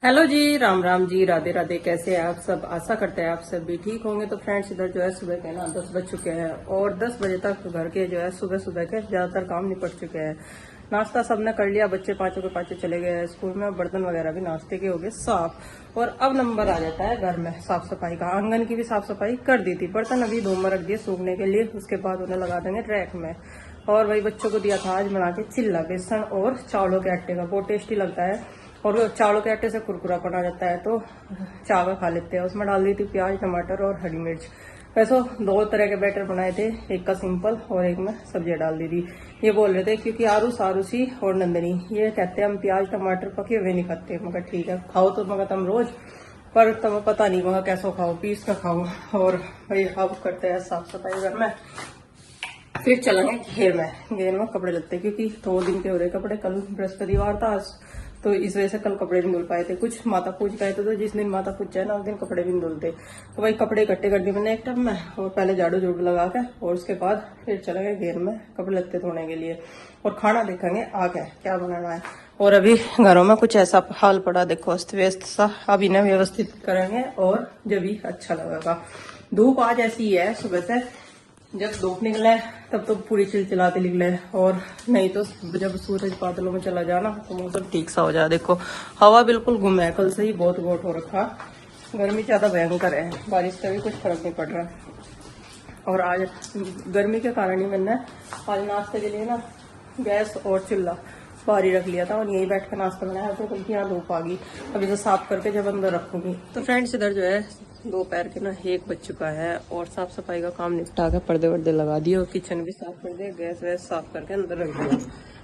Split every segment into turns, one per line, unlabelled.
Hello जी, राम राम जी, राधे राधे। कैसे हैं आप सब? आशा करते हैं आप सब भी ठीक होंगे। तो फ्रेंड्स, इधर जो है सुबह के ना 10 बज चुके हैं और 10 बजे तक घर के जो है सुबह सुबह के ज्यादातर काम निपट चुके हैं। नाश्ता सबने कर लिया, बच्चे पांचों के पांचों चले गए हैं स्कूल में, बर्तन वगैरह भी नाश्ते के हो गए साफ। और अब नंबर आ जाता है घर में साफ सफाई का। आंगन की भी साफ सफाई कर दी थी, बर्तन अभी धो में रख दिए सूखने के लिए, उसके बाद उन्हें लगा देंगे ट्रैक में। और वही बच्चों को दिया था आज बना के चिल्ला, बेसन और चावलों के आटे का, बहुत टेस्टी लगता है। और चावलों के आटे से कुरकुरापन आ जाता है तो चावल खा लेते हैं। उसमें डाल दी थी प्याज, टमाटर और हरी मिर्च। वैसे दो तरह के बैटर बनाए थे, एक का सिंपल और एक में सब्जियां डाल दी थी। ये बोल रहे थे क्योंकि आरुषी और नंदनी ये कहते हैं हम प्याज टमाटर पके हुए नहीं खाते। मगर ठीक है, खाओ तो मगर तुम रोज, पर तुम्हें पता नहीं मगर कैसो खाओ, पीस का खाओ। और भाई अब करते हैं साफ सफाई घर में, फिर चलेंगे घेर में कपड़े लगते, क्योंकि 2 दिन के हो रहे कपड़े। कल बृहस्पतिवार था आज, तो इस वजह से कल कपड़े भी धुल पाए थे। कुछ माता पूज गए थे, तो जिस दिन माता पूज जाए ना उस दिन कपड़े भी नहीं धुलते। तो भाई कपड़े इकट्ठे कर दिए मैंने एक टब में, और पहले झाड़ू झूड़ू लगा के, और उसके बाद फिर चले गए घेर में कपड़े लगते धोने के लिए। और खाना देखेंगे आगे क्या बनाना है। और अभी घरों में कुछ ऐसा हाल पड़ा, देखो अस्त व्यस्त सा। अब इन्हें व्यवस्थित करेंगे और जब भी अच्छा लगेगा। धूप आज ऐसी है, सुबह से जब धूप निकले तब तो पूरी चिलचिलाती निकले, और नहीं तो जब सूरज बादलों में चला जाना तो मौसम ठीक सा हो जाए। देखो हवा बिल्कुल गुम है, कल से ही बहुत गोट हो रखा। गर्मी ज्यादा भयंकर है, बारिश का भी कुछ फर्क नहीं पड़ रहा। और आज गर्मी के कारण ही मैंने आज नाश्ते के लिए ना गैस और चूल्हा बाहर ही रख लिया था, और यही बैठ कर नाश्ता बनाया। तो बल्कि यहाँ धूप आ गई, अभी तो साफ करके जब अंदर रखूंगी। तो फ्रेंड्स, इधर जो है दोपहर के ना 1 बज चुका है, और साफ सफाई का काम निपटा के पर्दे वर्दे लगा दिए, और किचन भी साफ कर दिया, गैस वैस साफ करके अंदर रख दिया।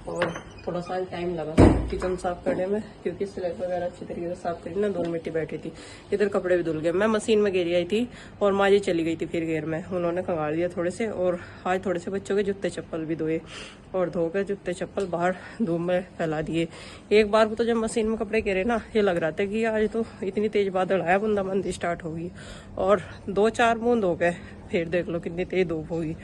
और थोड़ा सा टाइम लगा किचन साफ करने में, क्योंकि स्लैब वगैरह अच्छी तरीके से साफ करी ना, धूल मिट्टी बैठी थी। इधर कपड़े भी धुल गए, मैं मशीन में गेरी आई थी और माँ जी चली गई थी फिर घेर में, उन्होंने खंगाल दिया थोड़े से। और आज थोड़े से बच्चों के जूते चप्पल भी धोए, और धो के जूते चप्पल बाहर धूप में फैला दिए। एक बार को तो जब मशीन में कपड़े गिरे ना, ये लग रहा था कि आज तो इतनी तेज बादल आया, बूंदाबांदी स्टार्ट होगी। और 2-4 बूंद हो गए, फिर देख लो कितनी तेज धूप होगी।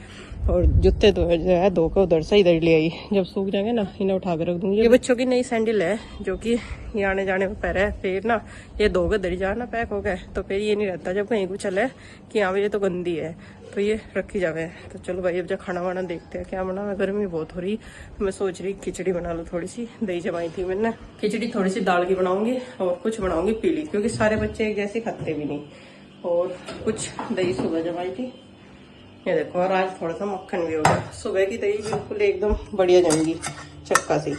और जूते जो है धो के उधर से इधर ले आई, जब सूख जाएंगे ना इन्हें उठा के रख दूंगी। ये बच्चों की नई सैंडल है, जो कि ये आने जाने में पैर है। फिर ना ये धो के दरी जाना पैक हो गए, तो फिर ये नहीं रहता जब कहीं कुछ चले कि हाँ ये तो गंदी है, तो ये रखी जावे। तो चलो भाई अब जब खाना वाना देखते हैं क्या बना। गर्मी बहुत हो रही, तो मैं सोच रही खिचड़ी बना लो। थोड़ी सी दही जमाई थी मैंने, खिचड़ी थोड़ी सी दाल की बनाऊंगी, और कुछ बनाऊंगी पीली, क्योंकि सारे बच्चे एक जैसे खाते भी नहीं। और कुछ दही सुबह जमाई थी, ये देखो। और आज थोड़ा सा मक्खन भी होगा। सुबह की दही बिल्कुल एकदम बढ़िया जमेगी, चक्का सी।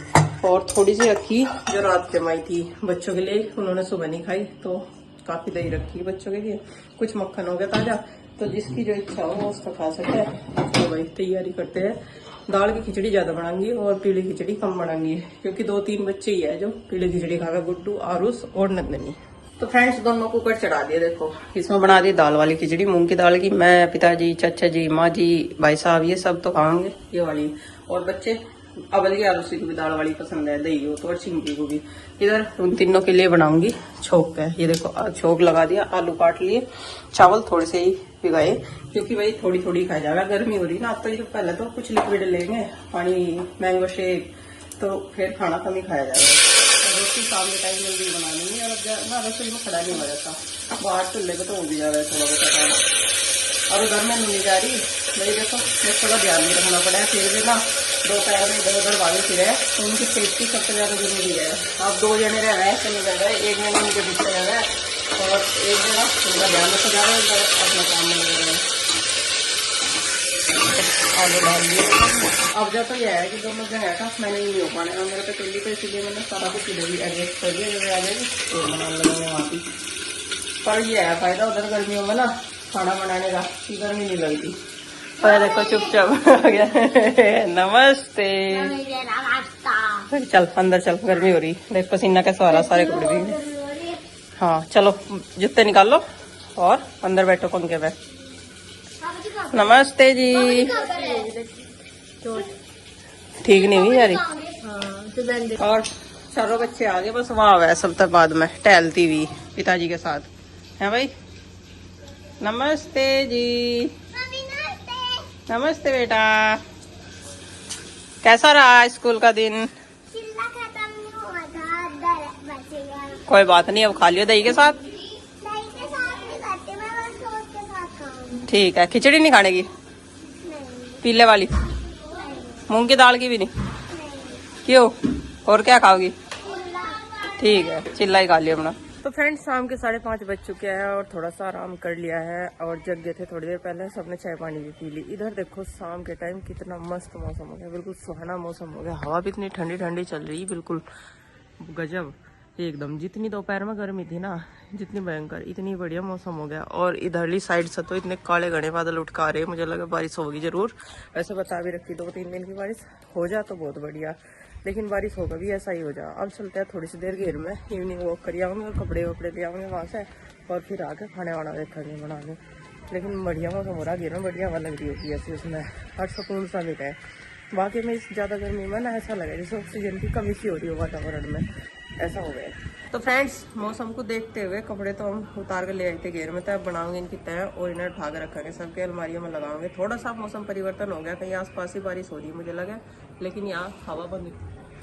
और थोड़ी सी रखी जो रात जमाई थी बच्चों के लिए, उन्होंने सुबह नहीं खाई, तो काफी दही रखी बच्चों के लिए। कुछ मक्खन हो गया ताजा, तो जिसकी जो इच्छा हो वो उसका खा सकते हैं। तो भाई तैयारी करते हैं। दाल की खिचड़ी ज्यादा बनाऊंगी और पीली खिचड़ी कम बनाऊंगी, क्योंकि 2-3 बच्चे ही है जो पीली खिचड़ी खाकर, गुड्डू, आरुष और नंदनी। तो फ्रेंड्स, दोनों कुकर चढ़ा दिए। देखो इसमें बना दी दाल वाली खिचड़ी, मूंग की दाल की। मैं, पिताजी, चाचा जी, माँ जी, भाई साहब, ये सब तो खाएंगे ये वाली। और बच्चे अवल की आलूसी को भी दाल वाली पसंद है, दही हो तो, और चिंकी को भी। इधर उन तीनों के लिए बनाऊंगी छोंक का। ये देखो छोंक लगा दिया, आलू काट लिए, चावल थोड़े से ही भिगाए, क्योंकि भाई थोड़ी थोड़ी खाया जाएगा। गर्मी हो रही ना, तो ये पहले तो कुछ लिक्विड लेंगे, पानी, मैंगो शेक, तो फिर खाना कम ही खाया जाएगा। रोटी शाम के टाइम जल्दी बना लेंगे, और ना रसोई में खड़ा नहीं हो जाता, बाहर चूल्हे पे तो हो भी जा रहा है थोड़ा बहुत काम। और घर में नहीं जा रही भाई, देखो मैं थोड़ा ध्यान भी रखना पड़ा है। फिर भी ना दोपहर में इधर उधर भागी फिर है, तो उनकी सेफ्टी सबसे ज्यादा जरूरी है। अब 2 जने रह रहे हैं, चले जा रहे हैं, एक जना उनके पीछे रह रहा है, और एक जना उनका ध्यान रखा जा रहा है, अपना काम में लगे रहे हैं। आलू डाल दिए। अब जब तो यह है कि दोनों जगह था, मैंने नहीं हो पाने मेरे पे तेली, तो इसलिए मैंने सारा कुछ इधर भी एडजस्ट कर दिया। जब आ जाएगी तो बनाने लगेंगे वहाँ की। पर यह है फायदा उधर गर्मियों में ना खाना बनाने का, कि गर्मी नहीं लगती। और देखो चुपचाप हो गया। नमस्ते। चल अंदर चल, गर्मी हो रही, देख पसीना कैसा आ रहा, सारे कपड़े भी। हाँ चलो जूते निकाल लो और अंदर बैठो पंखे पे। नमस्ते जी। ठीक नहीं हुई यारी। और चारों बच्चे आ गए, बस वहाँ हुआ सब तक बाद में टहलती हुई पिताजी के साथ है भाई। नमस्ते जी। नमस्ते बेटा। कैसा रहा स्कूल का दिन? कोई बात नहीं, अब खा लियो दही के साथ।
दही के साथ नहीं खाते, मैं बस टोस्ट के साथ खाऊंगी।
ठीक है, खिचड़ी नहीं खाने की?
नहीं
पीले वाली? मूंग की दाल की भी नहीं? क्यों? और क्या खाओगी? ठीक है, चिल्ला ही खा लिया अपना। तो फ्रेंड्स शाम के 5:30 बज चुके हैं और थोड़ा सा आराम कर लिया है और जग गए थे थोड़ी देर पहले, सबने चाय पानी भी पी ली। इधर देखो शाम के टाइम कितना मस्त मौसम हो गया, बिल्कुल सुहाना मौसम हो गया। हवा भी इतनी ठंडी ठंडी चल रही, बिल्कुल गजब एकदम। जितनी दोपहर में गर्मी थी ना, जितनी भयंकर, इतनी बढ़िया मौसम हो गया। और इधरली साइड से तो इतने काले घने बादल उठ आ रहे हैं, मुझे लगा बारिश होगी जरूर। वैसे बता भी रखी 2-3 दिन की बारिश हो जा तो बहुत बढ़िया, लेकिन बारिश होगा भी ऐसा ही हो जा। अब चलते हैं थोड़ी सी देर घेर में, इवनिंग वॉक कर आऊँगे और कपड़े वपड़े ले आऊँगे वहाँ से, और फिर आके खाने वाना देखेंगे बनाने। लेकिन बढ़िया मौसम हो रहा, घेर में बढ़िया हवा लग रही होती है ऐसे, उसमें हर सुकून सा मिला है। बाकी में इस ज़्यादा गर्मी में ना ऐसा लगे जैसे ऑक्सीजन की कमी सी हो रही हो वातावरण में, ऐसा हो गया। तो फ्रेंड्स मौसम को देखते हुए कपड़े तो हम उतार कर ले आए थे घेर में, तो अब बनाऊंगे इनकी तय और इन्हें उठा कर रखेंगे, सबके अलमारियों में लगाओगे। थोड़ा सा मौसम परिवर्तन हो गया, कहीं आसपास ही बारिश हो रही है मुझे लगा, लेकिन यहाँ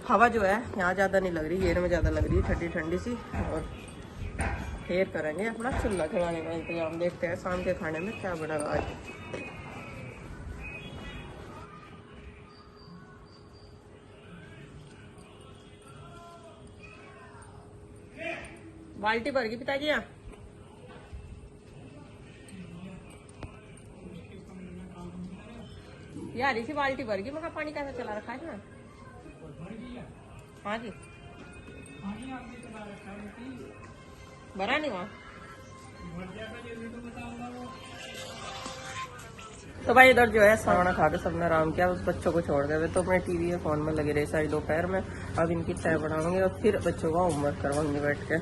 हवा जो है यहाँ ज़्यादा नहीं लग रही, घेर में ज़्यादा लग रही है, ठंडी ठंडी सी। और फिर करेंगे अपना चूल्हा खिलाने का इंतजाम, देखते हैं शाम के खाने में क्या बनेगा आज। बाल्टी भर गई पिताजी यहाँ? यार इसी बाल्टी भर गई, मगर पानी कैसा चला रखा है ना? हाँ जी, भरा नहीं वहाँ। तो भाई इधर जो है खाना खा के सबने आराम किया, उस बच्चों को छोड़ गए तो अपने टीवी या फोन में लगे रहे सारी दोपहर में। अब इनकी चाय बनाऊंगे और फिर बच्चों का होमवर्क करवाऊंगी बैठ के,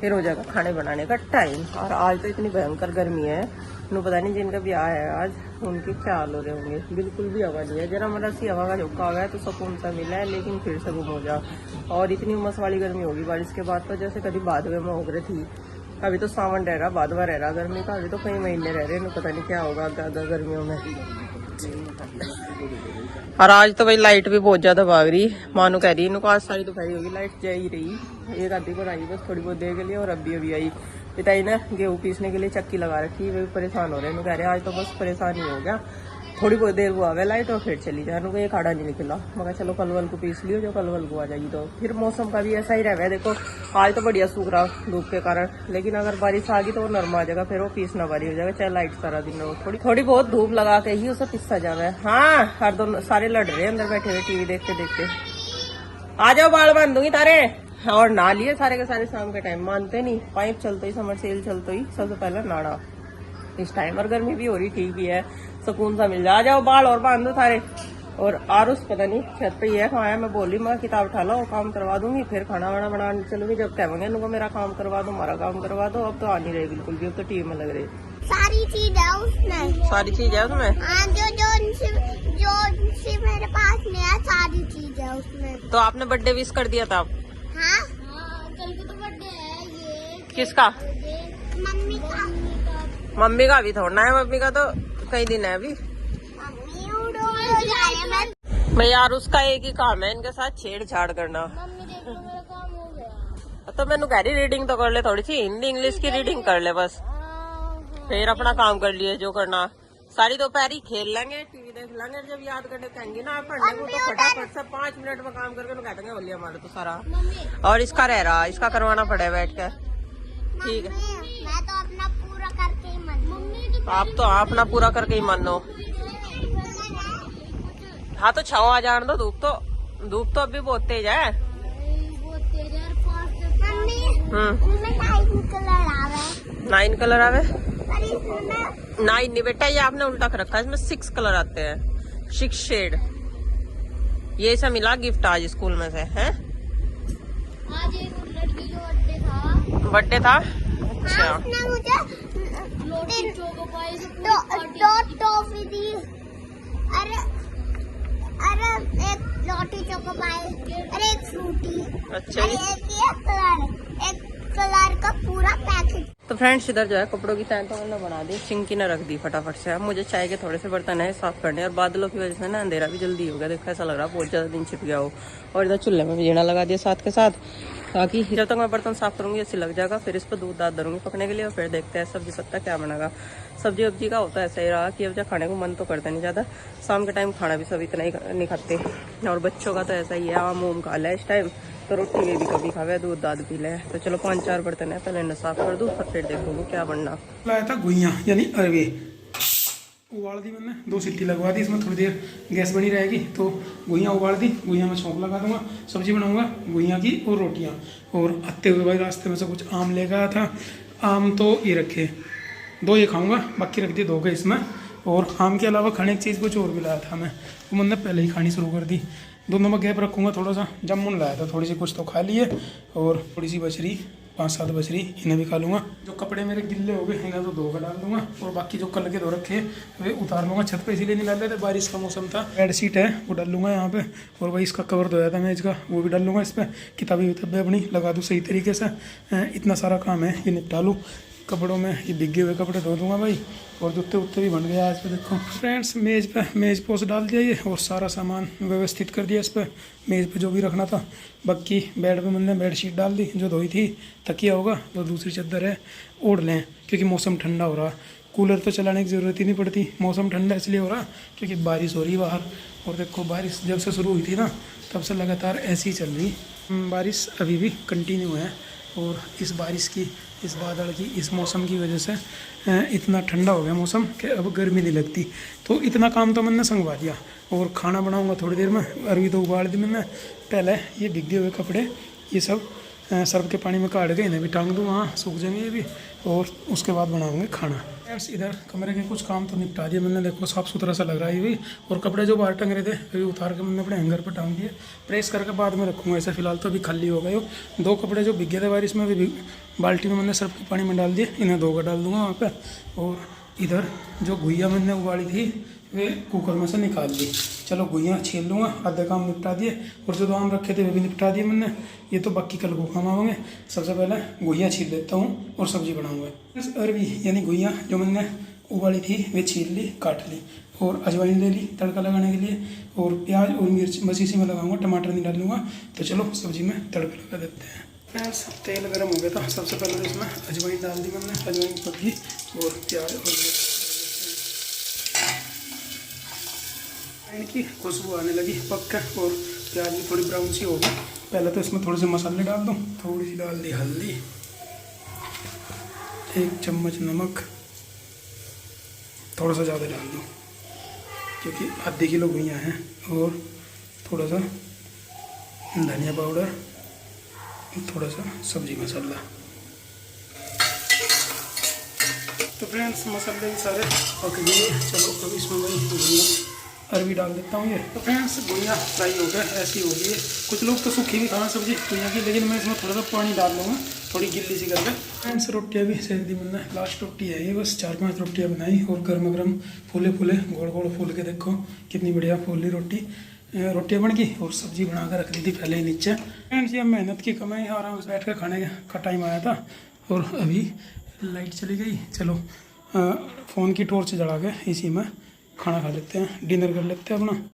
फिर हो जाएगा खाने बनाने का टाइम। और आज तो इतनी भयंकर गर्मी है, नु पता नहीं जिनका ब्याह है आज उनके क्या हाल हो रहे होंगे। बिल्कुल भी हवा नहीं है, जरा मतलब सी हवा का झोंका आ गया तो सुकून सा मिला है, लेकिन फिर से गुम हो जा। और इतनी उमस वाली गर्मी होगी बारिश के बाद, तो जैसे कभी बादवे में हो रही थी। अभी तो सावन रह रहा, बादवा रह रहा गर्मी का, अभी तो कई महीने रह रहे हैं, पता नहीं क्या होगा आगे गर्मियों में। और आज तो भाई लाइट भी बहुत ज्यादा भाग रही, मानो कह रही है आज सारी दोपहर होगी लाइट जा ही रही। एक आधी पर आई बस थोड़ी बहुत देर के लिए, और अभी आई। पिताई ने गेहूँ पीसने के लिए चक्की लगा रखी, वे परेशान हो रहे हैं, कह रहे आज तो बस परेशान ही हो गया, थोड़ी बहुत देर को आ गया लाइट और फिर चली जाए। एक आड़ा नहीं निकला, मगर चलो कल वल को पीस लियो, जो कल वल को आ जाएगी। तो फिर मौसम का भी ऐसा ही रह, देखो आज तो बढ़िया सूख रहा धूप के कारण, लेकिन अगर बारिश आ गई तो वो नरम आ जाएगा, फिर वो पीसना भारी हो जाएगा, चाहे लाइट सारा दिन हो। थोड़ी बहुत धूप लगा के ही उसे पिस्सा जावे। हाँ हर दोनों सारे लड़ रहे अंदर बैठे हुए टीवी देखते देखते। आ जाओ, बाल बांध दूंगी तारे। और ना लिए सारे के सारे शाम के टाइम, मानते नहीं, पाइप चलते ही, समर सेल चलते ही सबसे पहले नाड़ा इस टाइम। और गर्मी भी हो रही, ठीक भी है, सुकून सा मिल जाए। आ जाओ, बाल और बांध दो सारे। और आरुष पता नहीं छत पे ही है, खाया मैं बोली मैं किताब उठा लो, काम करवा दूंगी, फिर खाना वाना बनाने चलूंगी। जब कहेंगे इनको मेरा काम करवा दो, हमारा काम करवा दो, अब तो आ नहीं रही बिल्कुल भी, अब तो टीवी में लग रही।
सारी चीज है उसमें,
सारी चीज है उसमें।
हाँ जो मेरे पास नहीं है, सारी चीज है उसमें।
तो आपने बर्थडे विश कर दिया था?
हाँ कल को तो बर्थडे है। ये
किसका?
मम्मी का।
मम्मी का भी थोड़ा है, मम्मी का तो कई दिन है अभी।
मम्मी उड़ो जा रहे हैं।
मैं यार उसका एक ही काम है इनके साथ छेड़छाड़ करना।
मम्मी देख लो मेरा काम हो गया।
तो मैंने कह रही रीडिंग तो कर ले, थोड़ी सी हिंदी इंग्लिश की रीडिंग कर ले बस, फिर अपना काम कर लिए जो करना। सारी दोपहर ही खेल लेंगे, टीवी देख लेंगे, जब याद करने कहेंगे ना पढ़ने को तो फटाफट से 5 मिनट में काम करके कह देंगे बोलिए हमारा तो सारा। और इसका रह रहा, इसका करवाना पड़े बैठ के। ठीक है,
मैं तो अपना पूरा करके ही मन।
आप तो अपना पूरा करके ही मानो। हाँ तो छाव आ जाने दो, धूप तो अभी बहुत तेज है।
मम्मी
9 कलर आवे। 9 नहीं बेटा, ये आपने उल्टा कर रखा है, इसमें 6 कलर आते हैं, 6 शेड। ये सब मिला गिफ्ट आज स्कूल में से है।
आज एक लड़की का
बर्थडे था। अच्छा
मुझे टॉफी दी। अरे एक लॉटी चोको पाई, अरे एक फ्रूटी,
अच्छा
एक कलर का पूरा पैकेट।
तो फ्रेंड्स इधर जो है कपड़ों की तय तो मैंने बना दी, चिंकी ने रख दी फटाफट से। अब मुझे चाय के थोड़े से बर्तन है साफ करने, और बादलों की वजह से ना अंधेरा भी जल्दी हो गया, देखो ऐसा लग रहा है बहुत ज्यादा दिन छिप गया हो। और इधर चूल्हे में भी जीना लगा दिया साथ के साथ। ताकि जब तक मैं बर्तन साफ करूंगी ऐसे लग जाएगा, फिर इस पर दूध दाद धरूंगी पकने के लिए और फिर देखते हैं सब्जी पत्ता क्या बनेगा। सब्जी वब्जी का होता है ऐसा ही रहा कि अब जब खाने को मन तो करता नहीं ज़्यादा, शाम के टाइम खाना भी सब इतना ही नहीं खाते। और बच्चों का तो ऐसा ही है, आम उम खा ले इस टाइम, तो रोटी में भी कभी खावे, दूध दाद पी ले। तो चलो 5-4 बर्तन है, पहले इन्हें साफ कर दूँ और फिर देखूंगी क्या बनना।
लाया था गुइयाँ यानी अरवे, उबाल दी मैंने, 2 सीटी लगवा दी, इसमें थोड़ी देर गैस बनी रहेगी। तो गुइयाँ उबाल दी, गुइयाँ में छोंक लगा दूंगा, सब्जी बनाऊंगा गुइयाँ की और रोटियाँ। और आते हुए भाई रास्ते में से कुछ आम ले गया था, आम तो ये रखे 2 ये खाऊंगा, बाकी रख दिए 2 के इसमें। और आम के अलावा खाने की चीज़ कुछ और भी लाया था मैं, वो मैंने पहले ही खानी शुरू कर दी। दोनों में गैप रखूँगा थोड़ा सा। जामुन लाया था थोड़ी सी, कुछ तो खा लिए और थोड़ी सी बच रही 5-7 बच रही, इन्हें भी खा लूँगा। जो कपड़े मेरे गिल्ले हो गए इन्हें तो धो कर डाल दूँगा, और बाकी जो कल के धो रखे वे उतार लूँगा छत पे, इसीलिए नहीं डाल रहे थे, बारिश का मौसम था। बेड शीट है वो डाल लूँगा यहाँ पे, और भाई इसका कवर धोया था मेज का वो भी डाल लूँगा इस पर। किताबें विताबें अपनी लगा दूँ सही तरीके से। इतना सारा काम है ये निपटा लूँ। कपड़ों में ये भीगे हुए कपड़े धो दूँगा भाई, और जूते उत्ते भी बन गए आज पे। देखो फ्रेंड्स मेज़ पोस्ट डाल दिया ये, और सारा सामान व्यवस्थित कर दिया इस पर, मेज़ पे जो भी रखना था। बाकी बेड पे मैंने बेडशीट डाल दी जो धोई थी, तकिया होगा तो दूसरी चादर है ओढ़ लें, क्योंकि मौसम ठंडा हो रहा। कूलर तो चलाने की ज़रूरत ही नहीं पड़ती, मौसम ठंडा इसलिए हो रहा क्योंकि बारिश हो रही है बाहर। और देखो बारिश जब से शुरू हुई थी ना तब से लगातार ऐसी ही चल रही बारिश, अभी भी कंटिन्यू है। और इस बारिश की, इस बादल की, इस मौसम की वजह से इतना ठंडा हो गया मौसम कि अब गर्मी नहीं लगती। तो इतना काम तो मैंने संगवा दिया, और खाना बनाऊंगा थोड़ी देर में। अरवी तो उबाल दी मैंने पहले, ये भीगे हुए कपड़े ये सब सर्फ के पानी में काट के इन्हें भी टांग दूँ, वहाँ सूख जाएंगे ये भी, और उसके बाद बनाऊंगे खाना। फ्रेंड्स इधर कमरे के कुछ काम तो निपटा दिए मैंने, देखो साफ़ सुथरा सा लग रहा है ये भी। और कपड़े जो बाहर टंग रहे थे अभी उतार के मैंने अपने हैंगर पर टांग दिए, प्रेस करके बाद में रखूँगा। ऐसे फिलहाल तो अभी खाली हो गए हो। 2 कपड़े जो भीगे थे बारिश में अभी बाल्टी में मैंने सर्फ के पानी में डाल दिए, इन्हें धोकर डाल दूँगा वहाँ पर। और इधर जो गुइया मैंने उबाली थी वे कुकर में से निकाल दी। चलो गुइयाँ छील लूँगा, आधे काम निपटा दिए। और जो 2 आम रखे थे वे भी निपटा दिए मैंने, ये तो बाकी कल को काम आएंगे। सबसे पहले गुइयाँ छील लेता हूँ और सब्जी बनाऊँगा। अरवी यानी गुइयाँ जो मैंने उबाली थी वे छील ली, काट ली, और अजवाइन ले ली तड़का लगाने के लिए। और प्याज और मिर्च बस इसी में लगाऊंगा, टमाटर नहीं डालूंगा। तो चलो सब्जी में तड़का लगा देते हैं। फ्रेंड्स तेल गर्म हो गया था, सबसे पहले तो इसमें अजवाइन डाल दी मैंने, अजवाइन पकी और प्याज और की खुशबू आने लगी पक कर, और प्याज भी थोड़ी ब्राउन सी होगी। पहले तो इसमें थोड़े से मसाले डाल दूँ, थोड़ी सी डाल दी हल्दी, 1 चम्मच नमक, थोड़ा सा ज़्यादा डाल दूँ क्योंकि आधे किलो गुइयाँ हैं। और थोड़ा सा धनिया पाउडर, थोड़ा सा सब्जी मसाला। तो फ्रेंड्स मसाले सारे पक गए। चलो अब इसमें मैं अरवी डाल देता हूँ ये। तो फ्रेंड्स गुइयाँ फ्राई हो गए, ऐसी हो गई है। कुछ लोग तो सूखी भी खाना सब्जी गुइयाँ की, लेकिन मैं इसमें थोड़ा सा पानी डाल लूँगा, थोड़ी गिल्ली सी करके। फ्रेंड्स रोटियाँ भी सेक दी मैंने, लास्ट रोटी है ये, बस 4-5 रोटियाँ बनाई, और गर्मा गर्म फूले फूले गोल गोल फूल के देखो कितनी बढ़िया फूली रोटियाँ बन गई। और सब्जी बना कर रख दी थी पहले ही नीचे। फ्रेंड्स ये मेहनत की कमाई, आराम से बैठ कर खाने का टाइम आया था, और अभी लाइट चली गई। चलो फ़ोन की टॉर्च जला के इसी में खाना खा लेते हैं, डिनर कर लेते हैं अपना।